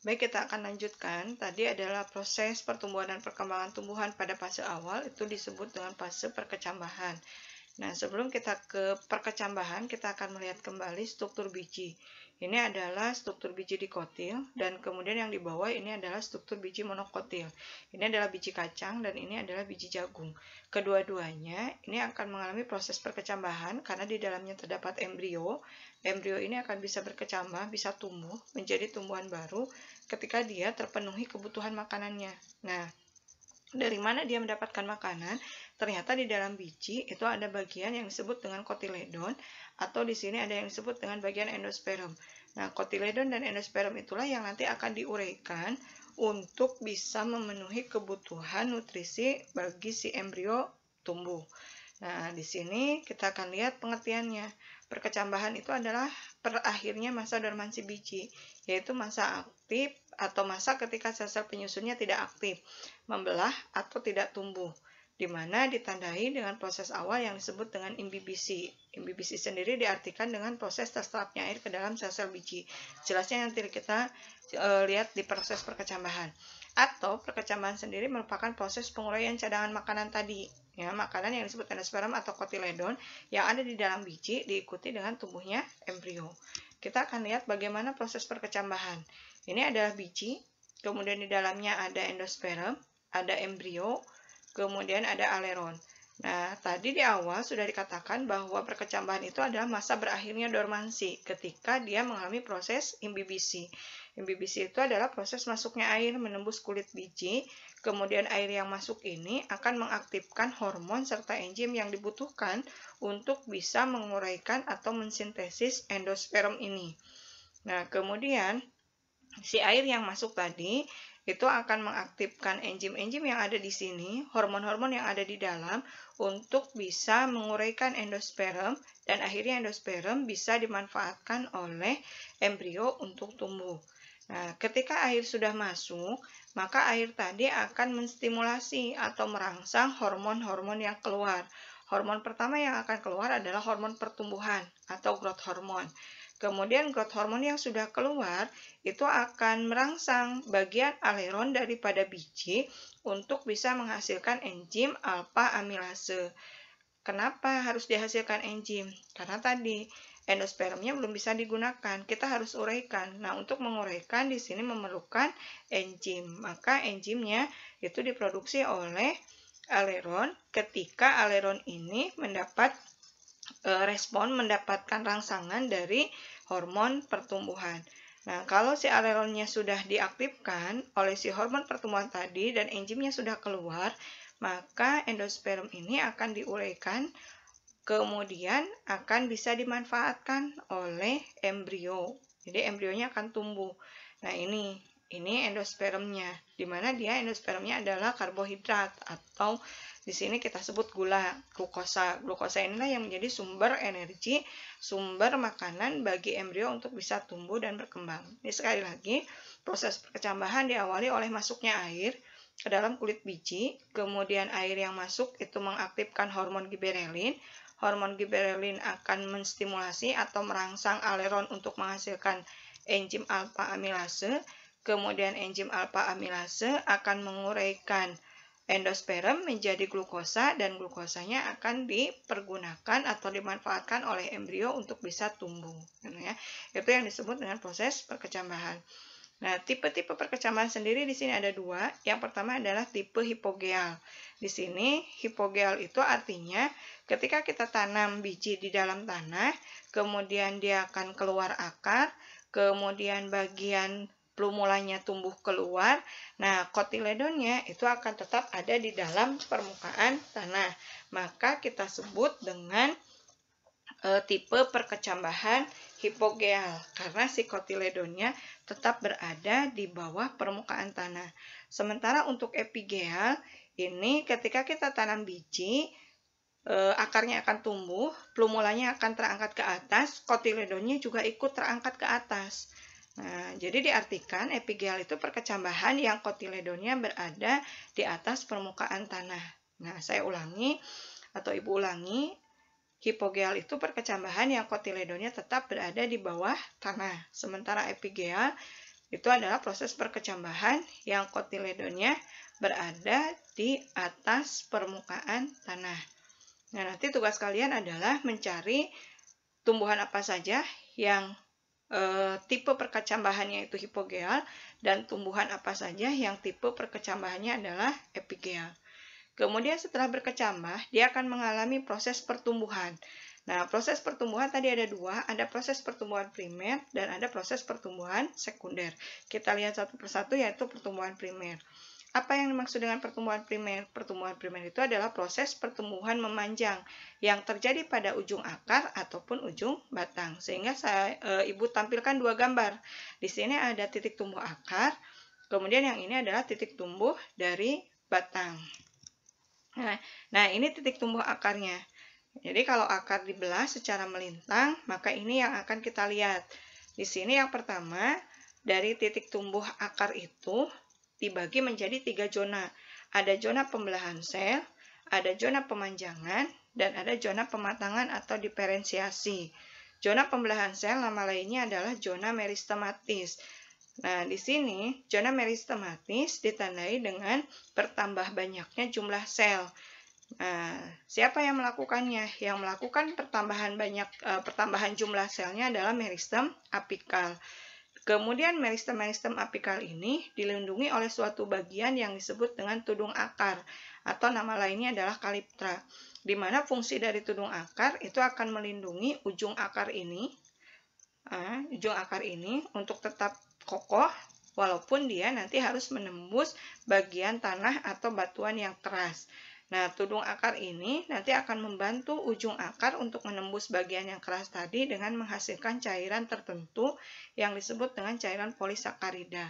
Baik, kita akan lanjutkan. Tadi adalah proses pertumbuhan dan perkembangan tumbuhan pada fase awal, itu disebut dengan fase perkecambahan. Nah, sebelum kita ke perkecambahan, kita akan melihat kembali struktur biji. Ini adalah struktur biji dikotil, dan kemudian yang di bawah ini adalah struktur biji monokotil. Ini adalah biji kacang, dan ini adalah biji jagung. Kedua-duanya ini akan mengalami proses perkecambahan, karena di dalamnya terdapat embrio. Embrio ini akan bisa berkecambah, bisa tumbuh menjadi tumbuhan baru ketika dia terpenuhi kebutuhan makanannya. Nah, dari mana dia mendapatkan makanan? Ternyata di dalam biji itu ada bagian yang disebut dengan kotiledon, atau di sini ada yang disebut dengan bagian endosperm. Nah, kotiledon dan endosperm itulah yang nanti akan diuraikan untuk bisa memenuhi kebutuhan nutrisi bagi si embrio tumbuh. Nah, di sini kita akan lihat pengertiannya. Perkecambahan itu adalah berakhirnya masa dormansi biji, yaitu masa aktif atau masa ketika sel-sel penyusunnya tidak aktif, membelah atau tidak tumbuh, di mana ditandai dengan proses awal yang disebut dengan imbibisi. Imbibisi sendiri diartikan dengan proses terserapnya air ke dalam sel-sel biji. Jelasnya nanti kita lihat di proses perkecambahan. Atau perkecambahan sendiri merupakan proses penguraian cadangan makanan tadi. Ya, makanan yang disebut endosperm atau kotiledon yang ada di dalam biji diikuti dengan tumbuhnya embrio. Kita akan lihat bagaimana proses perkecambahan. Ini adalah biji, kemudian di dalamnya ada endosperm, ada embrio, kemudian ada aleron. Nah, tadi di awal sudah dikatakan bahwa perkecambahan itu adalah masa berakhirnya dormansi ketika dia mengalami proses imbibisi. Imbibisi itu adalah proses masuknya air menembus kulit biji, kemudian air yang masuk ini akan mengaktifkan hormon serta enzim yang dibutuhkan untuk bisa menguraikan atau mensintesis endosperm ini. Nah, kemudian si air yang masuk tadi itu akan mengaktifkan enzim-enzim yang ada di sini, hormon-hormon yang ada di dalam untuk bisa menguraikan endosperm, dan akhirnya endosperm bisa dimanfaatkan oleh embrio untuk tumbuh. Nah, ketika air sudah masuk, maka air tadi akan menstimulasi atau merangsang hormon-hormon yang keluar. Hormon pertama yang akan keluar adalah hormon pertumbuhan atau growth hormone. Kemudian growth hormone yang sudah keluar itu akan merangsang bagian aleron daripada biji untuk bisa menghasilkan enzim alpha amilase. Kenapa harus dihasilkan enzim? Karena tadi endospermnya belum bisa digunakan, kita harus uraikan. Nah, untuk menguraikan di sini memerlukan enzim. Maka enzimnya itu diproduksi oleh aleron ketika aleron ini mendapat respon, mendapatkan rangsangan dari hormon pertumbuhan. Nah, kalau si aleronnya sudah diaktifkan oleh si hormon pertumbuhan tadi dan enzimnya sudah keluar, maka endosperm ini akan diuraikan, kemudian akan bisa dimanfaatkan oleh embrio. Jadi embrionya akan tumbuh. Nah, ini endospermnya, di mana dia endospermnya adalah karbohidrat atau di sini kita sebut gula, glukosa. Glukosa inilah yang menjadi sumber energi, sumber makanan bagi embrio untuk bisa tumbuh dan berkembang. Ini sekali lagi, proses perkecambahan diawali oleh masuknya air ke dalam kulit biji, kemudian air yang masuk itu mengaktifkan hormon giberelin. Hormon giberelin akan menstimulasi atau merangsang aleron untuk menghasilkan enzim alpha amilase. Kemudian enzim alpha amilase akan menguraikan endosperm menjadi glukosa, dan glukosanya akan dipergunakan atau dimanfaatkan oleh embrio untuk bisa tumbuh. Itu yang disebut dengan proses perkecambahan. Nah, tipe-tipe perkecambahan sendiri di sini ada dua. Yang pertama adalah tipe hipogeal. Di sini hipogeal itu artinya ketika kita tanam biji di dalam tanah, kemudian dia akan keluar akar, kemudian bagian plumulanya tumbuh keluar. Nah, kotiledonnya itu akan tetap ada di dalam permukaan tanah. Maka kita sebut dengan tipe perkecambahan hipogeal karena si kotiledonnya tetap berada di bawah permukaan tanah. Sementara untuk epigeal ini ketika kita tanam biji, akarnya akan tumbuh, plumulanya akan terangkat ke atas, kotiledonnya juga ikut terangkat ke atas. Nah, jadi diartikan epigeal itu perkecambahan yang kotiledonnya berada di atas permukaan tanah. Nah, saya ulangi atau Ibu ulangi. Hipogeal itu perkecambahan yang kotiledonnya tetap berada di bawah tanah. Sementara epigeal itu adalah proses perkecambahan yang kotiledonnya berada di atas permukaan tanah. Nah, nanti tugas kalian adalah mencari tumbuhan apa saja yang tipe perkecambahannya itu hipogeal dan tumbuhan apa saja yang tipe perkecambahannya adalah epigeal. Kemudian setelah berkecambah, dia akan mengalami proses pertumbuhan. Nah, proses pertumbuhan tadi ada dua, ada proses pertumbuhan primer dan ada proses pertumbuhan sekunder. Kita lihat satu persatu, yaitu pertumbuhan primer. Apa yang dimaksud dengan pertumbuhan primer? Pertumbuhan primer itu adalah proses pertumbuhan memanjang yang terjadi pada ujung akar ataupun ujung batang. Sehingga Ibu tampilkan dua gambar. Di sini ada titik tumbuh akar, kemudian yang ini adalah titik tumbuh dari batang. Nah, ini titik tumbuh akarnya. Jadi kalau akar dibelah secara melintang, maka ini yang akan kita lihat. Di sini yang pertama, dari titik tumbuh akar itu dibagi menjadi 3 zona. Ada zona pembelahan sel, ada zona pemanjangan, dan ada zona pematangan atau diferensiasi. Zona pembelahan sel nama lainnya adalah zona meristematis. Nah, di sini zona meristematis ditandai dengan bertambah banyaknya jumlah sel. Nah, siapa yang melakukannya? Yang melakukan pertambahan jumlah selnya adalah meristem apikal. Kemudian meristem apikal ini dilindungi oleh suatu bagian yang disebut dengan tudung akar atau nama lainnya adalah kaliptra. Di mana fungsi dari tudung akar itu akan melindungi ujung akar ini untuk tetap kokoh walaupun dia nanti harus menembus bagian tanah atau batuan yang keras. Nah, tudung akar ini nanti akan membantu ujung akar untuk menembus bagian yang keras tadi dengan menghasilkan cairan tertentu yang disebut dengan cairan polisakarida.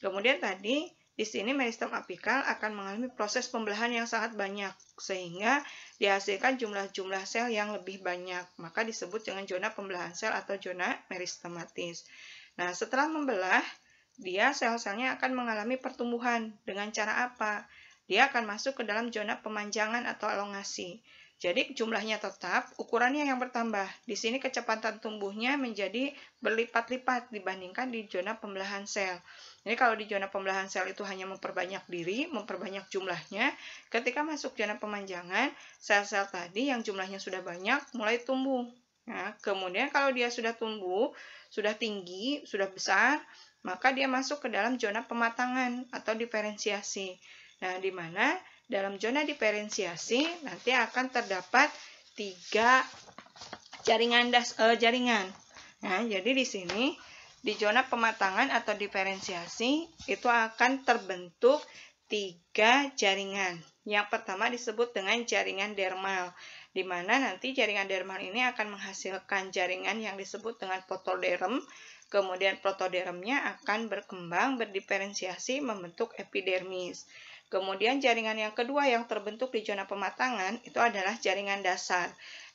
Kemudian tadi di sini meristem apikal akan mengalami proses pembelahan yang sangat banyak sehingga dihasilkan jumlah sel yang lebih banyak. Maka disebut dengan zona pembelahan sel atau zona meristematis. Nah, setelah membelah, dia sel-selnya akan mengalami pertumbuhan. Dengan cara apa? Dia akan masuk ke dalam zona pemanjangan atau elongasi. Jadi jumlahnya tetap, ukurannya yang bertambah. Di sini kecepatan tumbuhnya menjadi berlipat-lipat dibandingkan di zona pembelahan sel. Jadi kalau di zona pembelahan sel itu hanya memperbanyak diri, memperbanyak jumlahnya. Ketika masuk zona pemanjangan, sel-sel tadi yang jumlahnya sudah banyak mulai tumbuh. Nah, kemudian kalau dia sudah tumbuh, sudah tinggi, sudah besar, maka dia masuk ke dalam zona pematangan atau diferensiasi. Nah, di mana dalam zona diferensiasi nanti akan terdapat 3 jaringan. Nah, jadi di sini di zona pematangan atau diferensiasi itu akan terbentuk 3 jaringan. Yang pertama disebut dengan jaringan dermal, di mana nanti jaringan dermal ini akan menghasilkan jaringan yang disebut dengan protoderm. Kemudian protodermnya akan berkembang berdiferensiasi membentuk epidermis. Kemudian jaringan yang kedua yang terbentuk di zona pematangan itu adalah jaringan dasar.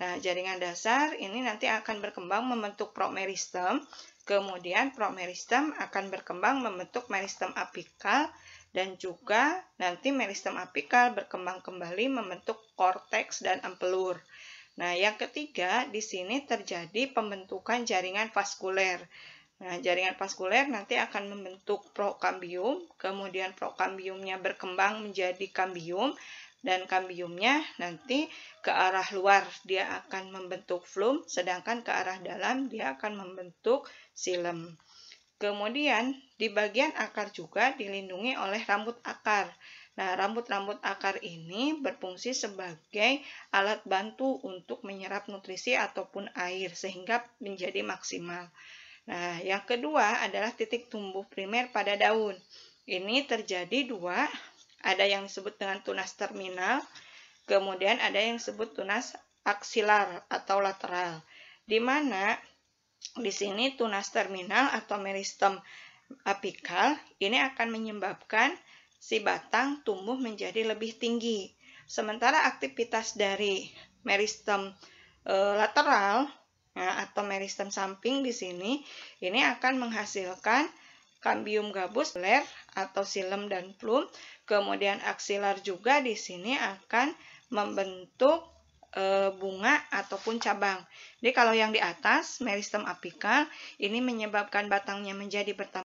Nah, jaringan dasar ini nanti akan berkembang membentuk promeristem. Kemudian promeristem akan berkembang membentuk meristem apikal dan juga nanti meristem apikal berkembang kembali membentuk korteks dan empelur. Nah, yang ketiga di sini terjadi pembentukan jaringan vaskuler. Nah, jaringan vaskuler nanti akan membentuk prokambium, kemudian prokambiumnya berkembang menjadi kambium, dan kambiumnya nanti ke arah luar dia akan membentuk flum, sedangkan ke arah dalam dia akan membentuk xilem. Kemudian di bagian akar juga dilindungi oleh rambut akar. Nah, rambut-rambut akar ini berfungsi sebagai alat bantu untuk menyerap nutrisi ataupun air sehingga menjadi maksimal. Nah, yang kedua adalah titik tumbuh primer pada daun. Ini terjadi 2, ada yang disebut dengan tunas terminal, kemudian ada yang disebut tunas aksilar atau lateral. Di mana di sini tunas terminal atau meristem apikal ini akan menyebabkan si batang tumbuh menjadi lebih tinggi. Sementara aktivitas dari meristem lateral atau meristem samping di sini ini akan menghasilkan kambium gabus atau xilem dan plum. Kemudian aksilar juga di sini akan membentuk bunga ataupun cabang. Jadi kalau yang di atas meristem apikal ini menyebabkan batangnya menjadi bertambah